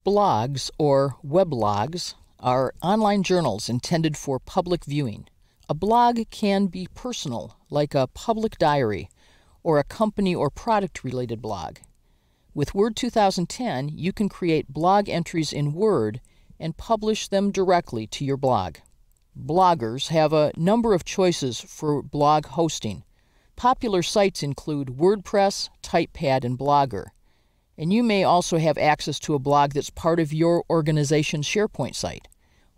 Blogs, or weblogs, are online journals intended for public viewing. A blog can be personal, like a public diary, or a company or product-related blog. With Word 2010, you can create blog entries in Word and publish them directly to your blog. Bloggers have a number of choices for blog hosting. Popular sites include WordPress, Typepad, and Blogger. And you may also have access to a blog that's part of your organization's SharePoint site.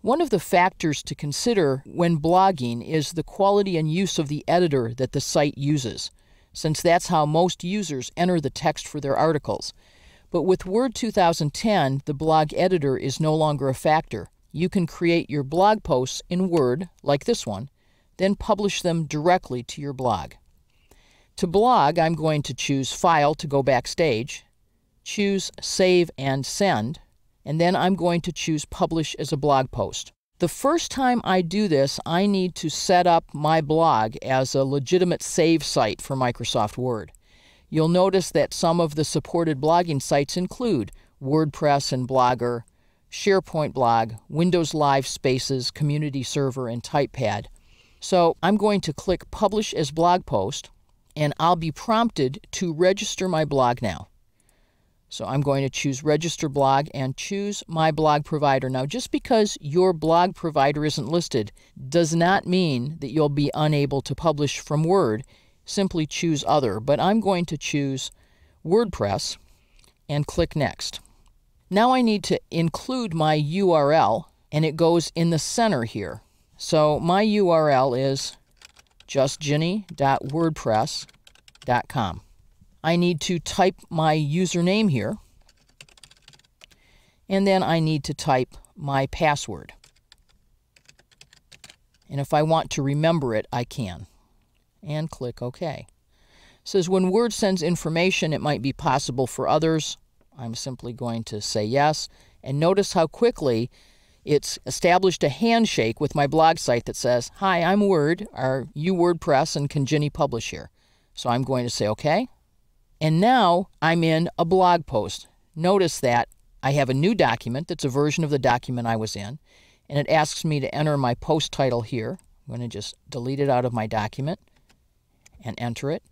One of the factors to consider when blogging is the quality and use of the editor that the site uses, since that's how most users enter the text for their articles. But with Word 2010, the blog editor is no longer a factor. You can create your blog posts in Word, like this one, then publish them directly to your blog. To blog, I'm going to choose File to go backstage, choose Save and Send, and then I'm going to choose Publish as a blog post. The first time I do this, I need to set up my blog as a legitimate save site for Microsoft Word. You'll notice that some of the supported blogging sites include WordPress and Blogger, SharePoint Blog, Windows Live Spaces, Community Server, and Typepad. So I'm going to click Publish as Blog Post, and I'll be prompted to register my blog now. So I'm going to choose Register Blog and choose my blog provider. Now, just because your blog provider isn't listed does not mean that you'll be unable to publish from Word. Simply choose Other, but I'm going to choose WordPress and click Next. Now I need to include my URL, and it goes in the center here. So my URL is justginny.wordpress.com. I need to type my username here, and then I need to type my password. And if I want to remember it, I can. And click OK. It says when Word sends information, it might be possible for others. I'm simply going to say yes, and notice how quickly it's established a handshake with my blog site that says, "Hi, I'm Word. Are you WordPress, and can Ginny publish here?" So I'm going to say OK. And now I'm in a blog post. Notice that I have a new document that's a version of the document I was in, and it asks me to enter my post title here. I'm going to just delete it out of my document and enter it.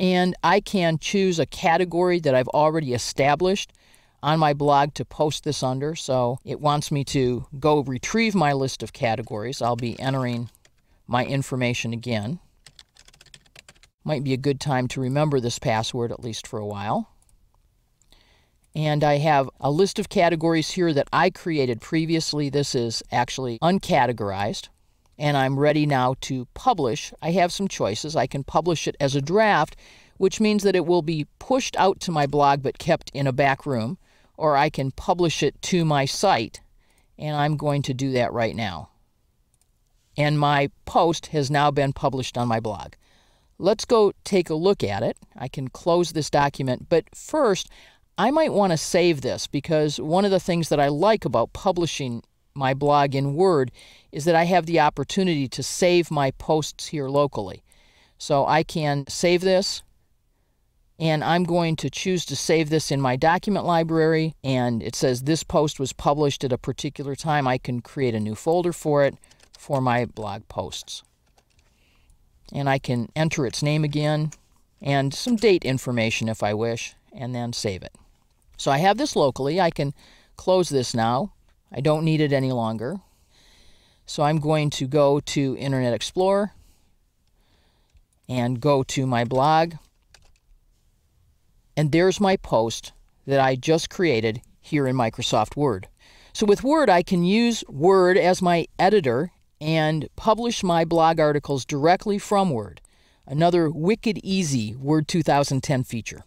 And I can choose a category that I've already established on my blog to post this under. So it wants me to go retrieve my list of categories. I'll be entering my information again. Might be a good time to remember this password, at least for a while. And I have a list of categories here that I created previously. This is actually uncategorized. And I'm ready now to publish. I have some choices. I can publish it as a draft, which means that it will be pushed out to my blog but kept in a back room, or I can publish it to my site, and I'm going to do that right now. And my post has now been published on my blog. Let's go take a look at it. I can close this document, but first, I might want to save this because one of the things that I like about publishing my blog in Word is that I have the opportunity to save my posts here locally. So I can save this, and I'm going to choose to save this in my document library, and it says this post was published at a particular time. I can create a new folder for it for my blog posts. And I can enter its name again and some date information if I wish, and then save it. So I have this locally. I can close this now. I don't need it any longer. So I'm going to go to Internet Explorer and go to my blog. And there's my post that I just created here in Microsoft Word. So with Word, I can use Word as my editor and publish my blog articles directly from Word. Another wicked easy Word 2010 feature.